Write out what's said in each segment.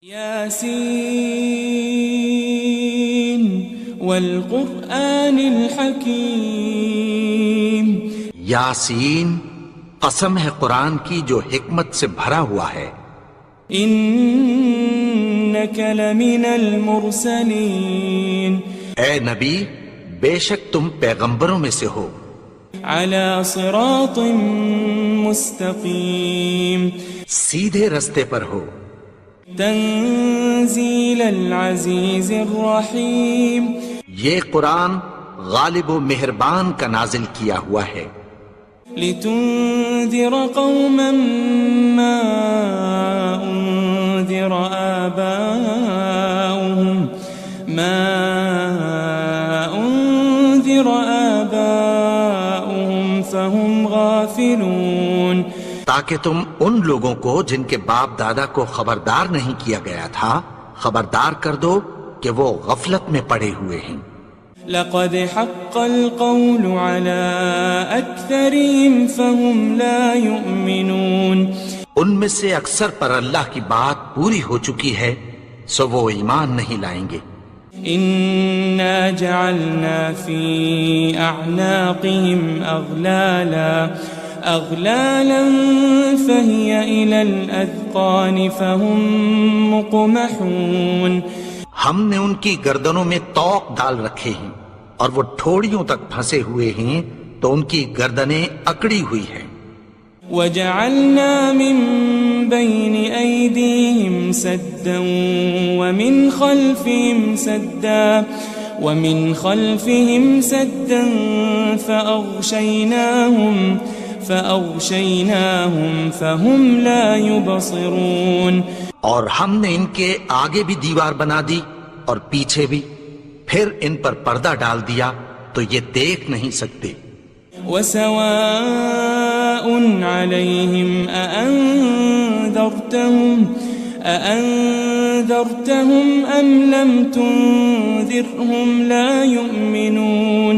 یاسین والقرآن الحکیم، یاسین قسم ہے قرآن کی جو حکمت سے بھرا ہوا ہے۔ انک لمن المرسلین، اے نبی بے شک تم پیغمبروں میں سے ہو۔ علی صراط مستقیم، سیدھے رستے پر ہو۔ تنزیل العزیز الرحیم، یہ قرآن غالب و مہربان کا نازل کیا ہوا ہے۔ لتنذر قوما ما انذر آباؤهم فهم غافلون، تاکہ تم ان لوگوں کو جن کے باپ دادا کو خبردار نہیں کیا گیا تھا خبردار کر دو کہ وہ غفلت میں پڑے ہوئے ہیں۔ لقد حق القول على اکثرهم فهم لا يؤمنون، ان میں سے اکثر پر اللہ کی بات پوری ہو چکی ہے سو وہ ایمان نہیں لائیں گے۔ انا جعلنا في اعناقهم اغلالا فهي الى الاذقان فهم مقمحون، ہم نے ان کی گردنوں میں طوق ڈال رکھے ہیں اور وہ ٹھوڑیوں تک پھنسے ہوئے ہیں تو ان کی گردنیں اکڑی ہوئی ہیں۔ وجعلنا من بين أيديهم سدا ومن خلفهم سدا فأغشيناهم فهم لا يبصرون، اور ہم نے ان کے آگے بھی دیوار بنا دی اور پیچھے بھی، پھر ان پر پردہ ڈال دیا تو یہ دیکھ نہیں سکتے۔ وسواء عليهم أأنذرتهم أم لم تنذرهم لا يؤمنون،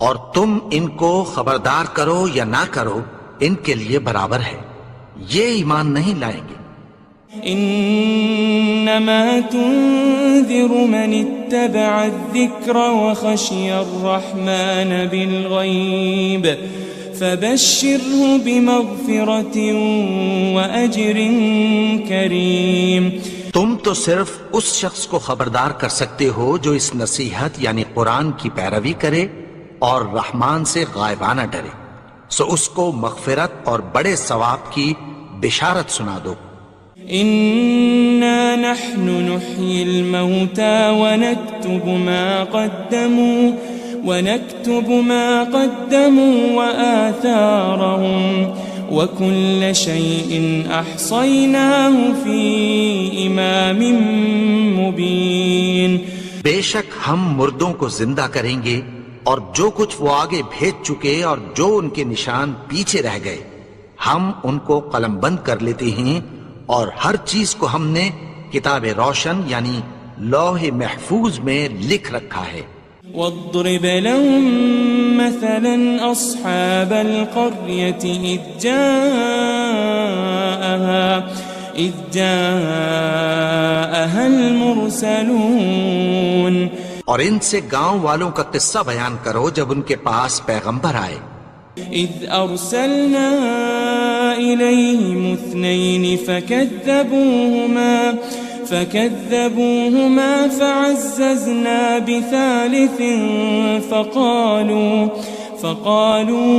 اور تم ان کو خبردار کرو یا نہ کرو ان کے لیے برابر ہے، یہ ایمان نہیں لائیں گے۔ انما تنذر من اتبع الذکر وخشی الرحمن بالغیب فبشره بمغفرة وأجر کریم، تم تو صرف اس شخص کو خبردار کر سکتے ہو جو اس نصیحت یعنی قرآن کی پیروی کرے اور رحمان سے غائبانہ ڈرے، سو اس کو مغفرت اور بڑے ثواب کی بشارت سنا دو۔ إنا نحن نحيي الموتى ونكتب ما قدموا وآثارهم وكل شيء أحصيناه في إمام مبين، بے شک ہم مردوں کو زندہ کریں گے اور جو کچھ وہ آگے بھیج چکے اور جو ان کے نشان پیچھے رہ گئے ہم ان کو قلم بند کر لیتے ہیں، اور ہر چیز کو ہم نے کتاب روشن یعنی لوح محفوظ میں لکھ رکھا ہے۔ واضرب لهم مثلا أصحاب القرية إذ جاءها المرسلون، اور ان سے گاؤں والوں کا قصہ بیان کرو جب ان کے پاس پیغمبر آئے۔ إذ أرسلنا إليهم 2 فكذبوهما فعززنا بثالث فقالوا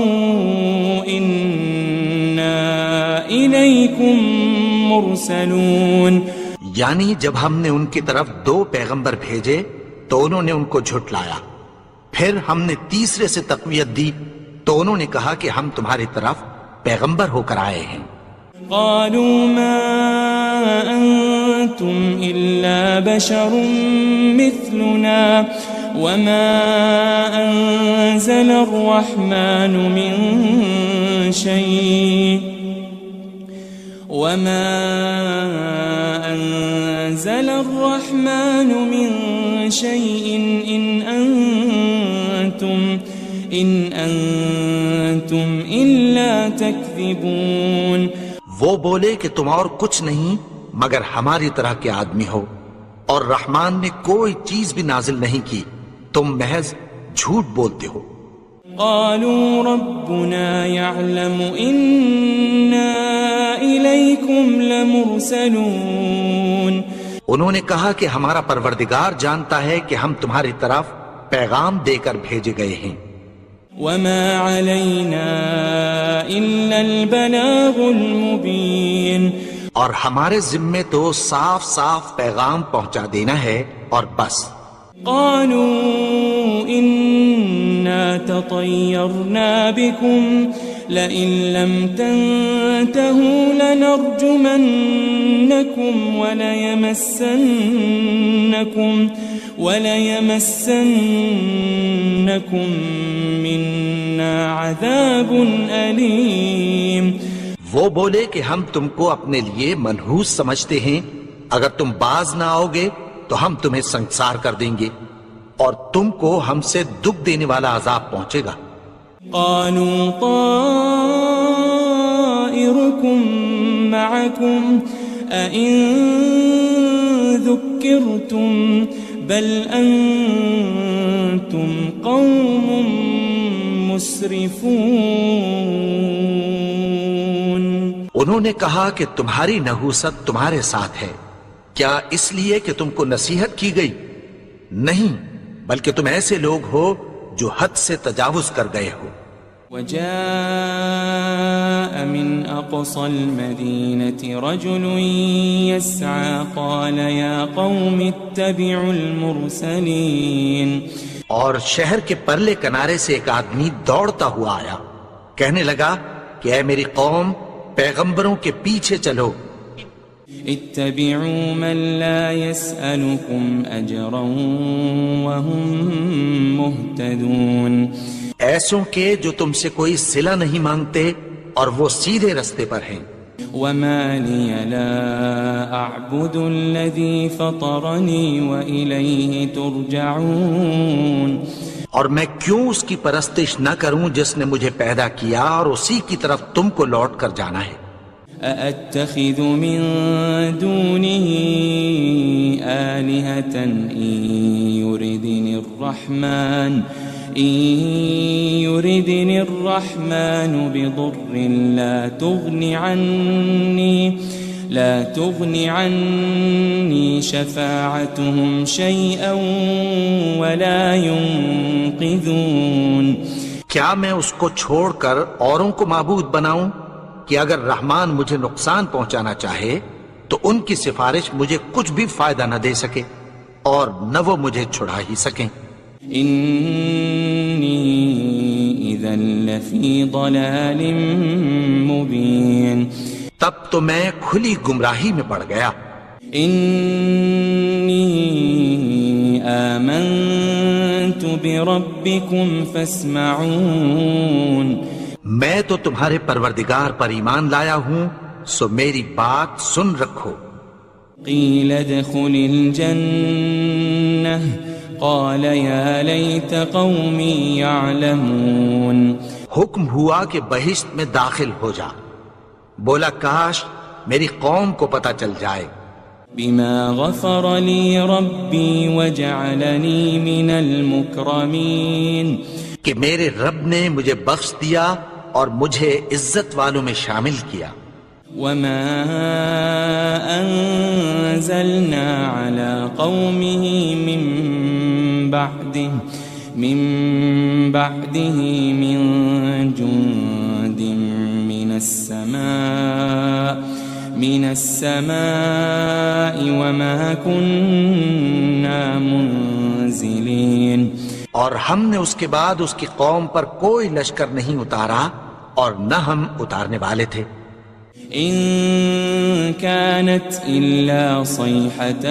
إنا إليكم مرسلون، یعنی جب ہم نے ان کی طرف 2 پیغمبر بھیجے تو انہوں نے ان کو جھٹلایا، پھر ہم نے تیسرے سے تقویت دی تو انہوں نے کہا کہ ہم تمہاری طرف پیغمبر ہو کر آئے ہیں۔ قالوا ما أنتم إلا بشر مثلنا وما أنزل الرحمن من شيء إن أنتم إلا تكذبون، وہ بولے کہ تم اور کچھ نہیں مگر ہماری طرح کے آدمی ہو، اور رحمان نے کوئی چیز بھی نازل نہیں کی، تم محض جھوٹ بولتے ہو۔ قالوا ربنا يعلم إنا إليكم لمرسلون، انہوں نے کہا کہ ہمارا پروردگار جانتا ہے کہ ہم تمہاری طرف پیغام دے کر بھیجے گئے ہیں۔ وما علينا إلا البلاغ المبين، اور ہمارے ذمے تو صاف صاف پیغام پہنچا دینا ہے اور بس۔ قالوا إنا تطيرنا بكم لئن لم تنتهوا لنرجمنكم وليمسنكم منا عذاب أليم۔ وہ بولے کہ ہم تم کو اپنے لیے منحوس سمجھتے ہیں، اگر تم باز نہ آؤ گے تو ہم تمہیں سنسار کر دیں گے اور تم کو ہم سے دکھ دینے والا عذاب پہنچے گا۔ قالوا طائركم معكم أئن ذكرتم بل أنتم قوم مسرفون۔ انہوں نے کہا کہ تمہاری نحوست تمہارے ساتھ ہے، کیا اس لیے کہ تم کو نصیحت کی گئی؟ نہیں، بلکہ تم ایسے لوگ ہو جو حد سے تجاوز کر گئے ہو۔ وجاء من أقصى المدينة رجل يسعى قال يا قوم اتبعوا المرسلين، اور شہر کے پرلے کنارے سے ایک آدمی دوڑتا ہوا آیا، کہنے لگا کہ اے میری قوم، پیغمبروں کے پیچھے چلو۔ اتبعوا من لا يسألكم أجرا وهم مهتدون، ایسوں کے جو تم سے کوئی صلہ نہیں مانگتے اور وہ سیدھے رستے پر ہیں۔ وما لي لا أعبد الذي فطرني وإليه ترجعون، اور میں کیوں اس کی پرستش نہ کروں جس نے مجھے پیدا کیا اور اسی کی طرف تم کو لوٹ کر جانا ہے۔ أأتخذ من دونه آلهة إن يردني الرحمن بضر لا تغن عني شفاعتهم شيئا ولا ينقذون۔ کیا میں اس کو چھوڑ کر اوروں کو معبود بناؤں کہ اگر رحمان مجھے نقصان پہنچانا چاہے تو ان کی سفارش مجھے کچھ بھی فائدہ نہ دے سکے اور نہ وہ مجھے چھڑا ہی سکیں۔ إني إذا لفي ضلال مبين، تب تو میں کھلی گمراہی میں پڑ گیا۔ إني آمنت بربكم فاسمعون، میں تو تمہارے پروردگار پر ایمان لایا ہوں، سو میری بات سن رکھو۔ قيل ادخل الجنة قال يا ليت قومي يعلمون، حکم ہوا کہ بہشت میں داخل ہو جا، بولا کاش میری قوم کو پتہ چل جائے۔ بما غفر لي ربي وجعلني من المكرمين، کہ میرے رب نے مجھے بخش دیا اور مجھے عزت والوں میں شامل کیا۔ وما أنزلنا على قومه من بعده من جند من السماء وما كنا منزلين، اور ہم نے اس کے بعد اس کی قوم پر کوئی لشکر نہیں اتارا اور نہ ہم اتارنے والے تھے۔ إن كانت إلا صيحة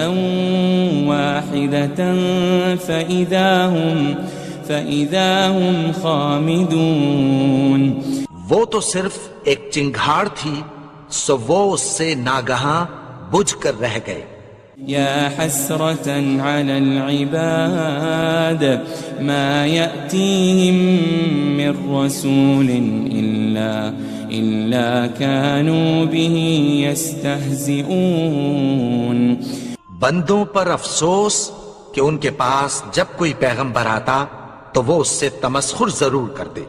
واحدة فإذا هم خامدون، وہ تو صرف ایک چنگھاڑ تھی، سو وہ اس سے ناگہاں بجھ کر رہ گئے۔ يا حسرة على العباد ما يأتيهم من رسول إلا كانوا به يستهزئون بندوں پر افسوس کہ ان کے پاس جب کوئی پیغمبر آتا تو وہ اس سے تمسخر ضرور کرتے.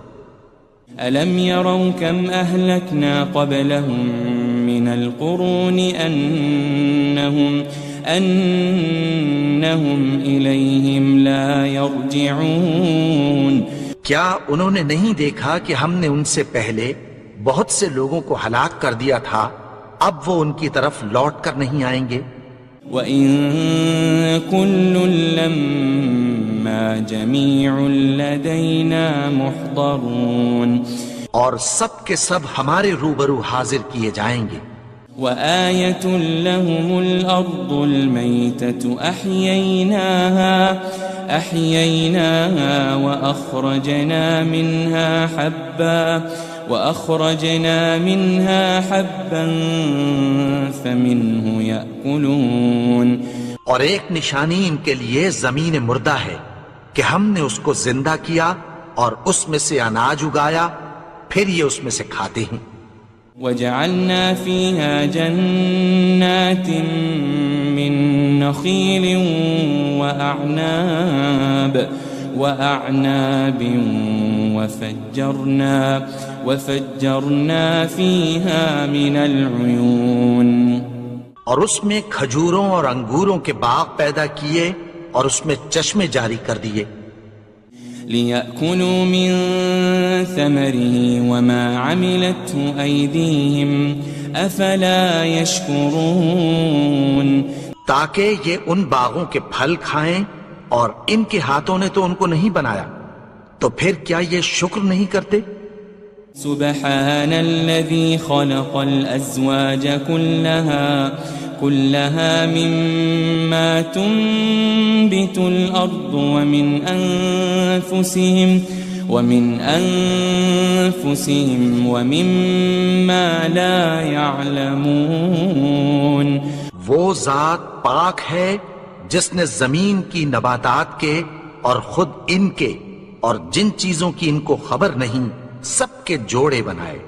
ألم يروا كم أهلكنا قبلهم من القرون أنهم إليهم لا يرجعون کیا انہوں نے نہیں دیکھا کہ ہم نے ان سے پہلے بہت سے لوگوں کو ہلاک کر دیا تھا، اب وہ ان کی طرف لوٹ کر نہیں آئیں گے. وَإِن كُلٌّ لَمَّا جَمِيعٌ لَدَيْنَا مُحْضَرُونَ اور سب کے سب ہمارے روبرو حاضر کیے جائیں گے. وَآيَةٌ لَهُمُ الْأَرْضُ الْمَيْتَةُ أَحْيَيْنَاهَا وَأَخْرَجْنَا مِنْهَا حَبًّا فَمِنْهُ يَأْكُلُونَ اور ایک نشانی ان کے لیے زمین مردہ ہے کہ ہم نے اس کو زندہ کیا اور اس میں سے اناج اگایا، پھر یہ اس میں سے کھاتے ہیں. وَجَعَلْنَا فِيهَا جَنَّاتٍ مِّن نَخِيلٍ وَأَعْنَابٍ وَفَجَّرْنَا فِيهَا مِنَ الْعُيُونِ اور اس میں کھجوروں اور انگوروں کے باغ پیدا کیے اور اس میں چشمے جاری کر دیے. لِيَأْكُلُوا مِن ثَمَرِهِ وَمَا عَمِلَتْهُ أَيْدِيهِمْ أَفَلَا يَشْكُرُونَ تاکہ یہ ان باغوں کے پھل کھائیں اور ان کے ہاتھوں نے تو ان کو نہیں بنایا، تو پھر کیا یہ شکر نہیں کرتے؟ سبحان الذي خلق الأزواج كلها مما تنبت الأرض ومن أنفسهم ومما لا يعلمون وہ ذات پاک ہے جس نے زمین کی نباتات کے اور خود ان کے اور جن چیزوں کی ان کو خبر نہیں سب کے جوڑے بنائے.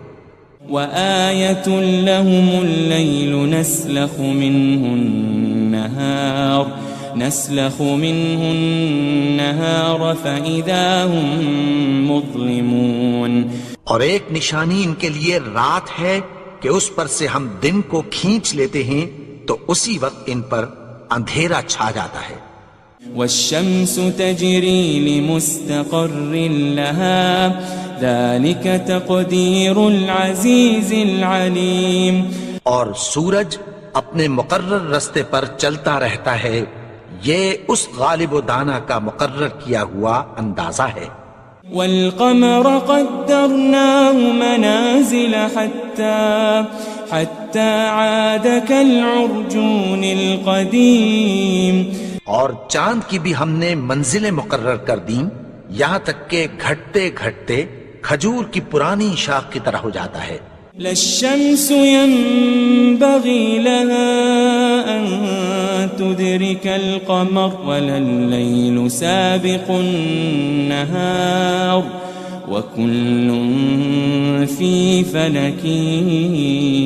وَآيَةٌ لَهُمُ اللَّيْلُ نَسْلَخُ مِنْهُ النَّهَارَ فَإِذَا هُمْ مُظْلِمُونَ اور ایک نشانی ان کے لیے رات ہے کہ اس پر سے ہم دن کو کھینچ لیتے ہیں تو اسی وقت ان پر اندھیرا چھا جاتا ہے. وَالشَّمْسُ تَجْرِي لِمُسْتَقَرٍّ لَهَا ذَلِكَ تَقْدِيرُ الْعَزِيزِ الْعَلِيمِ اور سورج اپنے مقرر رستے پر چلتا رہتا ہے، یہ اس غالب و دانا کا مقرر کیا ہوا اندازہ ہے. وَالْقَمَرَ قَدَّرْنَاهُ مَنَازِلَ حَتَّى عَادَ كَالْعُرْجُونِ الْقَدِيمِ اور چاند کی بھی ہم نے منزلیں مقرر کر دیں، یہاں تک کہ گھٹتے گھٹتے کھجور کی پرانی شاخ کی طرح ہو جاتا ہے. لَلشَّمْسُ يَنبَغِي لَهَا أَن تُدْرِكَ الْقَمَرَ وَلَلَّيْلُ سَابِقُ النَّهَارِ وَكُلٌّ فِي فَلَكٍ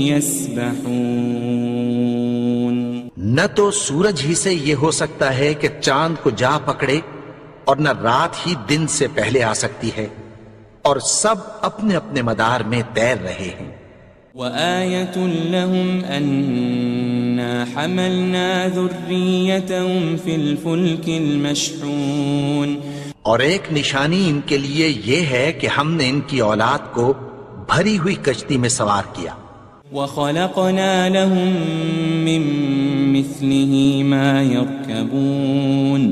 يَسْبَحُونَ نہ تو سورج ہی سے یہ ہو سکتا ہے کہ چاند کو جا پکڑے، اور نہ رات ہی دن سے پہلے آ سکتی ہے، اور سب اپنے اپنے مدار میں تیر رہے ہیں. وَآيَةٌ لَهُمْ أَنَّا حَمَلْنَا ذُرِّيَّتَهُمْ فِي الْفُلْكِ الْمَشْحُونِ اور ایک نشانی ان کے لیے یہ ہے کہ ہم نے ان کی اولاد کو بھری ہوئی کشتی میں سوار کیا. وَخَلَقْنَا لَهُم مِّن مِّثْلِهِ مَا يَرْكَبُونَ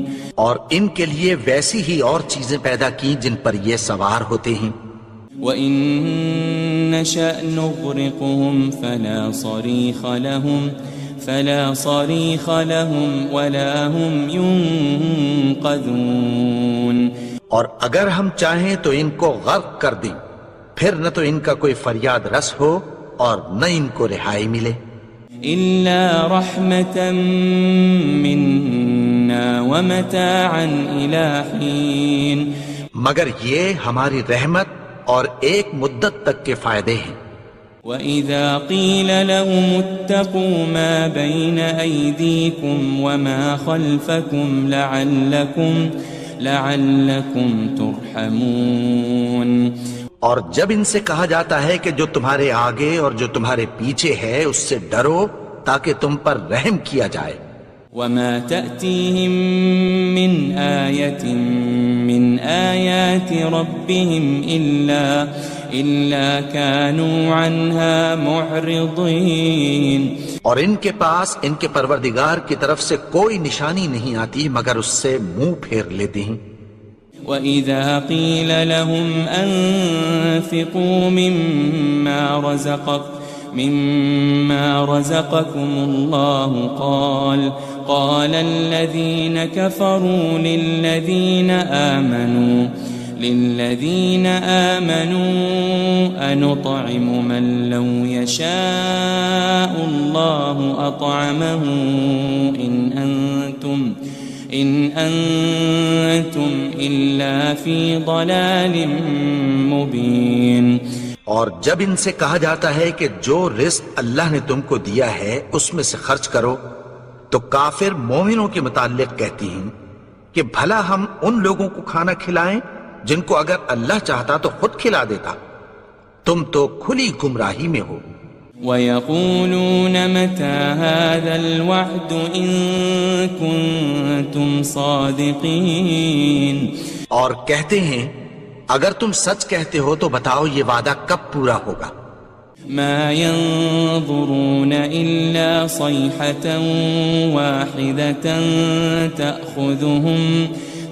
اور ان کے لیے ویسی ہی اور چیزیں پیدا کی جن پر یہ سوار ہوتے ہیں. وَإِن نَّشَأْ نُغْرِقْهُمْ فَلَا صَرِيخَ لَهُمْ وَلَا هُمْ يُنقَذُونَ اور اگر ہم چاہیں تو ان کو غرق کر دیں، پھر نہ تو ان کا کوئی فریاد رس ہو اور نہ ان کو رہائی ملے. إِلَّا رَحْمَةً مِّنَّا وَمَتَاعًا إِلَىٰ حِينٍ مگر یہ ہماری رحمت اور ایک مدت تک کے فائدے ہیں. وَإِذَا قِيلَ لَهُمُ اتَّقُوا مَا بَيْنَ أَيْدِيكُمْ وَمَا خَلْفَكُمْ لَعَلَّكُمْ تُرْحَمُونَ اور جب ان سے کہا جاتا ہے کہ جو تمہارے آگے اور جو تمہارے پیچھے ہے اس سے ڈرو تاکہ تم پر رحم کیا جائے. وَمَا تَأْتِيهِم مِّنْ آيَةٍ مِّنْ آيَاتِ رَبِّهِمْ إِلَّا كَانُوا عَنْهَا مُعْرِضِينَ. اور ان کے پاس ان کے پروردگار کی طرف سے کوئی نشانی نہیں آتی مگر اس سے منہ پھیر لیتے ہیں. وَإِذَا قِيلَ لَهُمْ أَنفِقُوا مِمَّا رَزَقَكُمُ اللَّهُ قَالَ الَّذِينَ كَفَرُوا لِلَّذِينَ آمَنُوا أَنُطْعِمُ مَن لَّوْ يَشَاءُ اللَّهُ أَطْعَمَهُ إِنْ أَنْتُمْ إِلَّا فِي ضَلَالٍ مُبِينٍ. اور جب ان سے کہا جاتا ہے کہ جو رزق اللہ نے تم کو دیا ہے اس میں سے خرچ کرو تو کافر مومنوں کے متعلق کہتی ہیں کہ بھلا ہم ان لوگوں کو کھانا کھلائیں جن کو اگر اللہ چاہتا تو خود کھلا دیتا. تم تو کھلی گمراہی میں ہو. وَيَقُولُونَ مَتَى هَذَا الْوَعْدُ إِن كُنتُمْ صَادِقِينَ. اور کہتے ہیں اگر تم سچ کہتے ہو تو بتاؤ یہ وعدہ کب پورا ہوگا. مَا يَنظُرُونَ إِلَّا صَيْحَةً وَاحِدَةً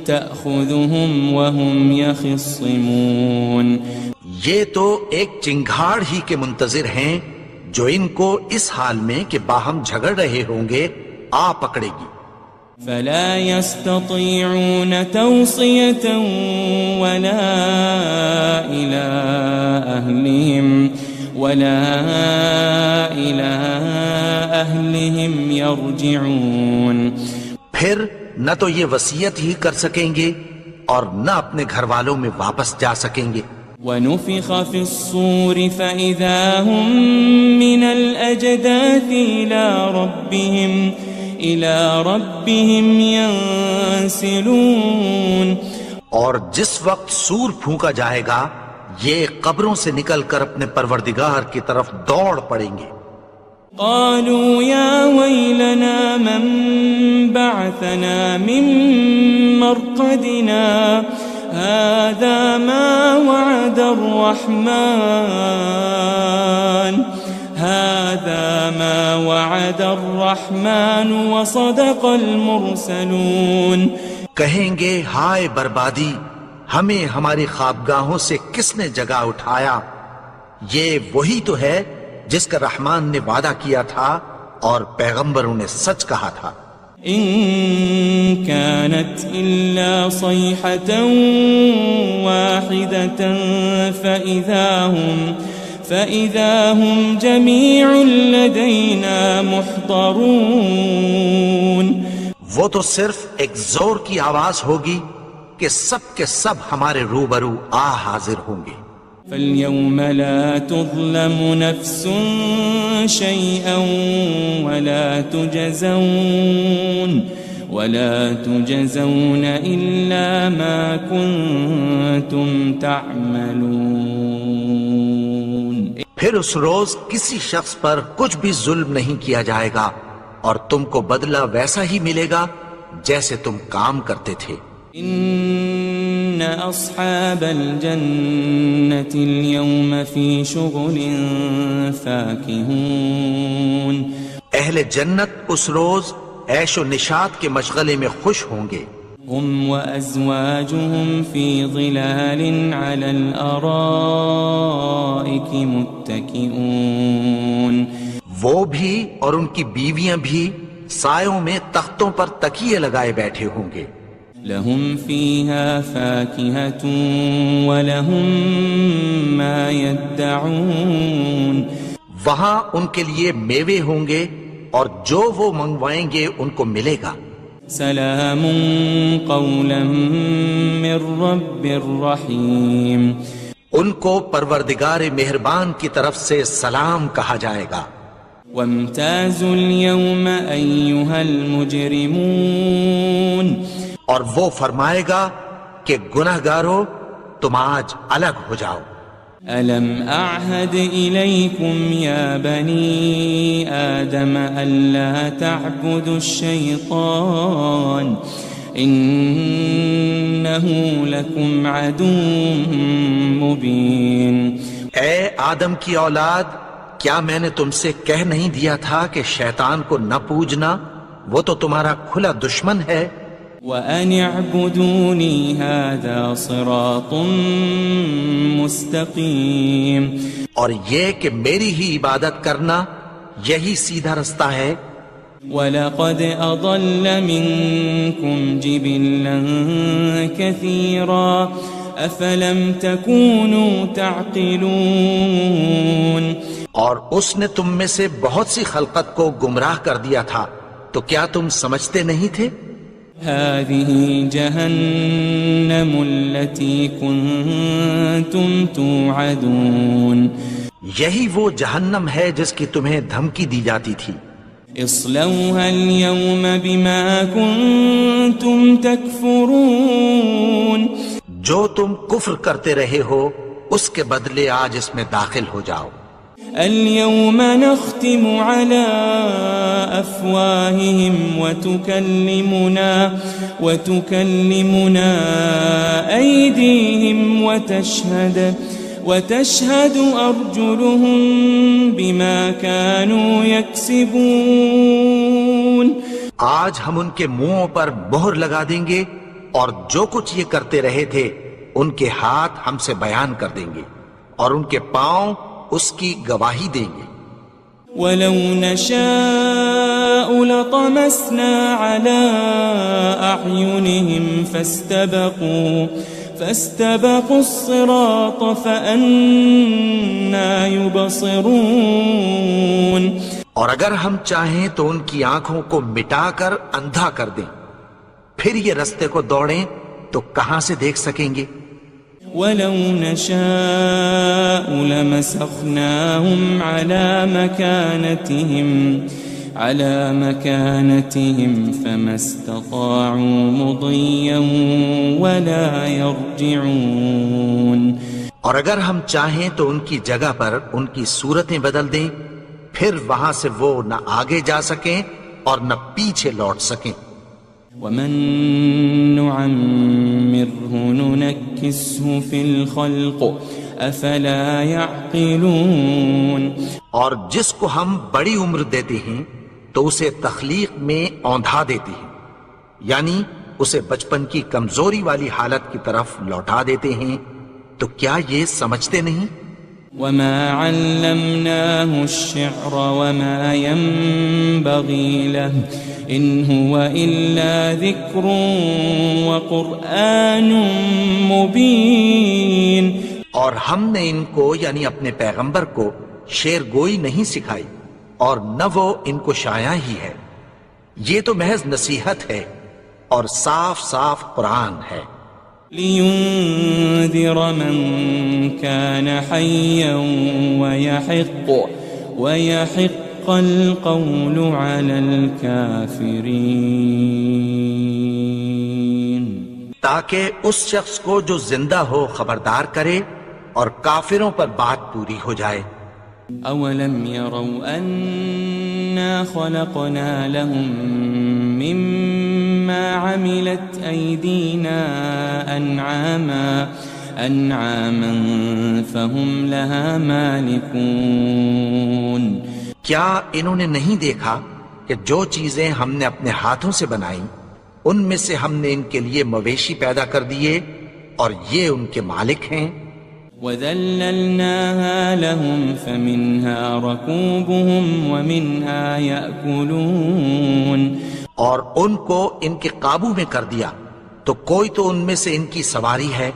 تَأْخُذُهُمْ وَهُمْ يَخِصِّمُونَ. یہ تو ایک چنگھاڑ ہی کے منتظر ہیں جو ان کو اس حال میں کہ باہم جھگڑ رہے ہوں گے آ پکڑے گی. فَلَا يَسْتَطِيعُونَ تَوْصِيَةً وَلَا إِلَىٰ أَهْلِهِمْ يَرْجِعُونَ. پھر نہ تو یہ وصیت ہی کر سکیں گے اور نہ اپنے گھر والوں میں واپس جا سکیں گے. وَنُفِخَ فِي الصُّورِ فَإِذَا هُم مِّنَ الْأَجْدَاثِ إِلَىٰ رَبِّهِمْ يَنسِلُونَ. اور جس وقت سور پھونکا جائے گا یہ قبروں سے نکل کر اپنے پروردگار کی طرف دوڑ پڑیں گے. قالوا يا ويلنا من بعثنا من مرقدنا هذا ما وعد الرحمن وصدق المرسلون. کہیں گے ہائے بربادی ہمیں ہماری خوابگاہوں سے کس نے جگا اٹھایا. یہ وہی تو ہے جس کا رحمان نے وعدہ کیا تھا اور پیغمبروں نے سچ کہا تھا. ان كانت الا صيحة واحدة فإذا هم جميع لدينا محضرون. وہ تو صرف ایک زور کی آواز ہوگی کہ سب کے سب ہمارے روبرو حاضر ہوں گے. فَالْيَوْمَ لَا تُظْلَمُ نَفْسٌ شَيْئًا وَلَا تُجَزَوْنَ إِلَّا مَا كُنتُمْ تَعْمَلُونَ. پھر اس روز کسی شخص پر کچھ بھی ظلم نہیں کیا جائے گا اور تم کو بدلہ ویسا ہی ملے گا جیسے تم کام کرتے تھے. ان اصحاب الجنة اليوم في شغل فاكهون. اہل جنت اس روز عیش و نشاط کے مشغلے میں خوش ہوں گے. هم وازواجهم في ظلال على الارائك متكئون. وہ بھی اور ان کی بیویاں بھی سایوں میں تختوں پر تکیے لگائے بیٹھے ہوں گے. لهم فيها فاكهة ولهم ما يدعون. وہاں ان کے لیے میوے ہوں گے اور جو وہ منگوائیں گے ان کو ملے گا. سلام قولا من رب الرحیم. ان کو پروردگار مہربان کی طرف سے سلام کہا جائے گا. وامتازوا اليوم أيها المجرمون اور وہ فرمائے گا کہ گنہگارو تم آج الگ ہو جاؤ. ألم أعهد إليكم يا بني آدم ألا تعبدوا الشيطان إنه لكم عدو مبين. اے آدم کی اولاد، کیا میں نے تم سے کہہ نہیں دیا تھا کہ شیطان کو نہ پوجنا، وہ تو تمہارا کھلا دشمن ہے. وَأَنِ اعْبُدُونِي هَذَا صِرَاطٌ مُسْتَقِيمٌ، اور یہ کہ میری ہی عبادت کرنا یہی سیدھا رستہ ہے. وَلَقَدْ أَضَلَّ مِنْكُمْ جِبِلًّا كَثِيرًا أَفَلَمْ تَكُونُوا تَعْقِلُونَ. اور اس نے تم میں سے بہت سی خلقت کو گمراہ کر دیا تھا، تو کیا تم سمجھتے نہیں تھے؟ هذه جهنم التي كنتم توعدون، یہی وہ جہنم ہے جس کی تمہیں دھمکی دی جاتی تھی. اصلوها اليوم بما كنتم تكفرون، جو تم کفر کرتے رہے ہو اس کے بدلے آج اس میں داخل ہو جاؤ. اليوم نختم على أفواههم وتكلمنا أيديهم وتشهد أرجلهم بما كانوا يكسبون. آج ہم ان کے منہوں پر مہر لگا دیں گے اور جو کچھ یہ کرتے رہے تھے ان کے ہاتھ ہم سے بیان کر دیں گے اور ان کے پاؤں اس کی گواہی دیں گے. وَلَوْ نَشَاءُ لَطَمَسْنَا عَلَىٰ أَعْيُنِهِمْ فَاسْتَبَقُوا الصِّرَاطَ فَأَنَّىٰ يُبْصِرُونَ. اور اگر ہم چاہیں تو ان کی آنکھوں کو مٹا کر اندھا کر دیں، پھر یہ رستے کو دوڑیں تو کہاں سے دیکھ سکیں گے. وَلَوْ نَشَاءُ لَمَسَخْنَاهُمْ عَلَى مَكَانَتِهِمْ فَمَا اسْتَطَاعُوا مُضِيًّا وَلَا يَرْجِعُونَ. اور اگر ہم چاہیں تو ان کی جگہ پر ان کی صورتیں بدل دیں، پھر وہاں سے وہ نہ آگے جا سکیں اور نہ پیچھے لوٹ سکیں. وَمَن نُعَمِّرْهُ نُنَكِّسْهُ فِي الْخَلْقِ أَفَلَا يَعْقِلُونَ. اور جس کو ہم بڑی عمر دیتے ہیں تو اسے تخلیق میں اوندھا دیتے ہیں، یعنی اسے بچپن کی کمزوری والی حالت کی طرف لوٹا دیتے ہیں. تو کیا یہ سمجھتے نہیں؟ وَمَا عَلَّمْنَاهُ الشِّعْرَ وَمَا يَنبَغِي لَهُ إِنْ هُوَ إِلَّا ذِكْرٌ وَقُرْآنٌ مُبِينٌ. اور ہم نے ان کو یعنی اپنے پیغمبر کو شعر گوئی نہیں سکھائی اور نہ وہ ان کو شایع ہی ہے، یہ تو محض نصیحت ہے اور صاف صاف قرآن ہے. لِيُنذِرَ مَن كَانَ حَيًّا وَيَحِقَّ الْقَوْلُ عَلَى الْكَافِرِينَ. تاکہ اس شخص کو جو زندہ ہو خبردار کرے اور کافروں پر بات پوری ہو جائے. أَوَلَمْ يَرَوْا أَنَّا خَلَقْنَا لَهُم مِّمَّا عَمِلَتْ أَيْدِينَا أَنْعَامًا فَهُمْ لَهَا مَالِكُونَ. کیا انہوں نے نہیں دیکھا کہ جو چیزیں ہم نے اپنے ہاتھوں سے بنائیں ان میں سے ہم نے ان کے لیے مویشی پیدا کر دیے اور یہ ان کے مالک ہیں. وَذَلَّلْنَاهَا لَهُمْ فَمِنْهَا رَكُوبُهُمْ وَمِنْهَا يَأْكُلُونَ. اور ان کو ان کے قابو میں کر دیا تو کوئی تو ان میں سے ان کی سواری ہے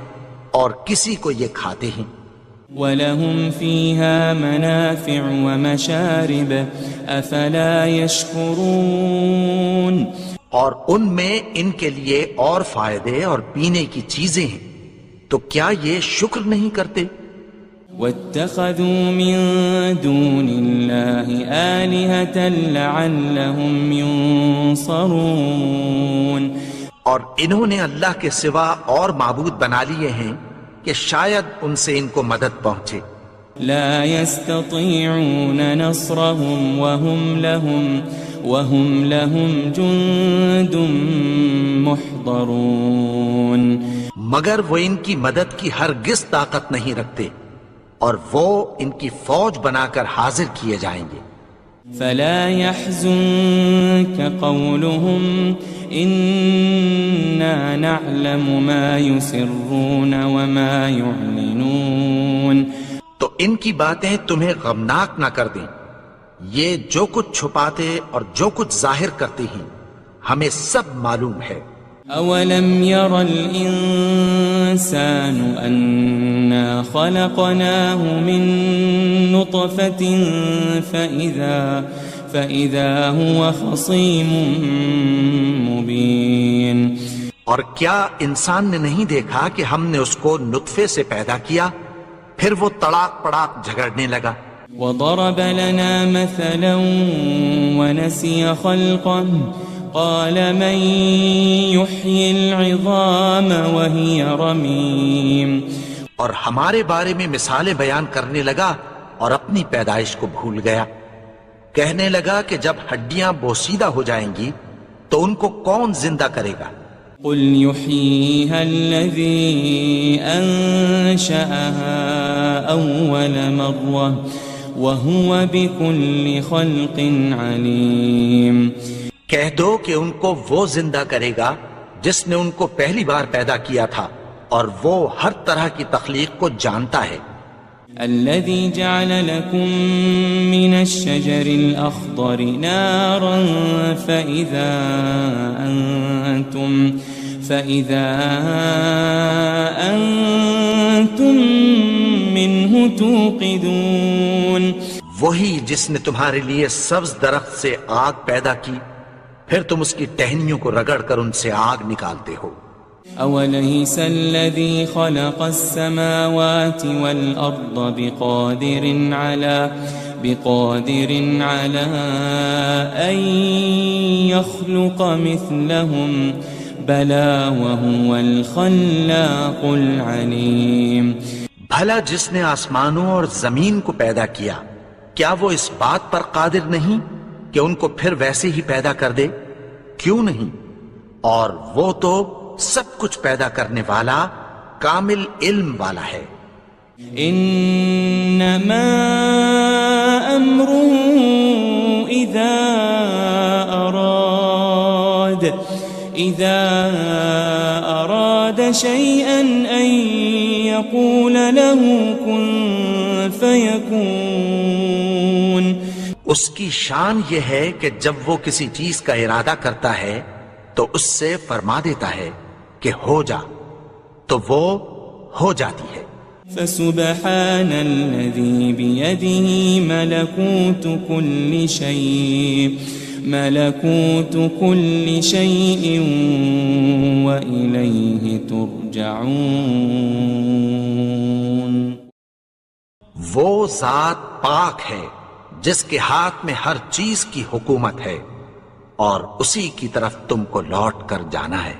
اور کسی کو یہ کھاتے ہیں. وَلَهُمْ فِيهَا مَنَافِعُ وَمَشَارِبُ أَفَلَا يَشْكُرُونَ. اور ان میں ان کے لیے اور فائدے اور پینے کی چیزیں ہیں، تو کیا یہ شکر نہیں کرتے؟ واتخذوا من دون الله آلهة لعلهم ينصرون اور انہوں نے اللہ کے سوا اور معبود بنا لیے ہیں کہ شاید ان سے ان کو مدد پہنچے. لا يستطيعون نصرهم وهم لهم جند محضرون مگر وہ ان کی مدد کی ہرگز طاقت نہیں رکھتے اور وہ ان کی فوج بنا کر حاضر کیے جائیں گے. فلا يحزنك قولهم إنا نعلم ما يسرون وما يعلنون تو ان کی باتیں تمہیں غمناک نہ کر دیں. یہ جو کچھ چھپاتے اور جو کچھ ظاہر کرتے ہیں ہمیں سب معلوم ہے. أولم ير الإنسان أنا خلقناه من نطفة فإذا هو خصيم مبين اور کیا انسان نے نہیں دیکھا کہ ہم نے اس کو نطفے سے پیدا کیا پھر وہ تڑاک پڑاک جھگڑنے لگا. وضرب لنا مثلا ونسي خلقه قال من يحيي العظام وهي رميم اور ہمارے بارے میں مثالیں بیان کرنے لگا اور اپنی پیدائش کو بھول گیا. کہنے لگا کہ جب ہڈیاں بوسیدہ ہو جائیں گی تو ان کو کون زندہ کرے گا. قل يحييها الذي أنشأها أول مرة وهو بكل خلق عليم کہہ دو کہ ان کو وہ زندہ کرے گا جس نے ان کو پہلی بار پیدا کیا تھا اور وہ ہر طرح کی تخلیق کو جانتا ہے. الذي جعل لكم من الشجر الأخضر نارا فإذا أنتم منه توقدون وہی جس نے تمہارے لیے سبز درخت سے آگ پیدا کی پھر تم اس کی ٹہنیوں کو رگڑ کر ان سے آگ نکالتے ہو. أوليس الذي خلق السماوات والأرض بقادر على أن يخلق مثلهم بلى وهو الخلاق العليم بھلا جس نے آسمانوں اور زمین کو پیدا کیا کیا وہ اس بات پر قادر نہیں کہ ان کو پھر ویسے ہی پیدا کر دے؟ کیوں نہیں؟ اور وہ تو سب کچھ پیدا کرنے والا کامل علم والا ہے. انما امره اذا اراد شيئا ان يقول له كن فيكون اس کی شان یہ ہے کہ جب وہ کسی چیز کا ارادہ کرتا ہے تو اس سے فرما دیتا ہے کہ ہو جا تو وہ ہو جاتی ہے. فسبحان الذي بيده ملكوت كل شيء وإليه ترجعون وہ ذات پاک ہے جس کے ہاتھ میں ہر چیز کی حکومت ہے اور اسی کی طرف تم کو لوٹ کر جانا ہے.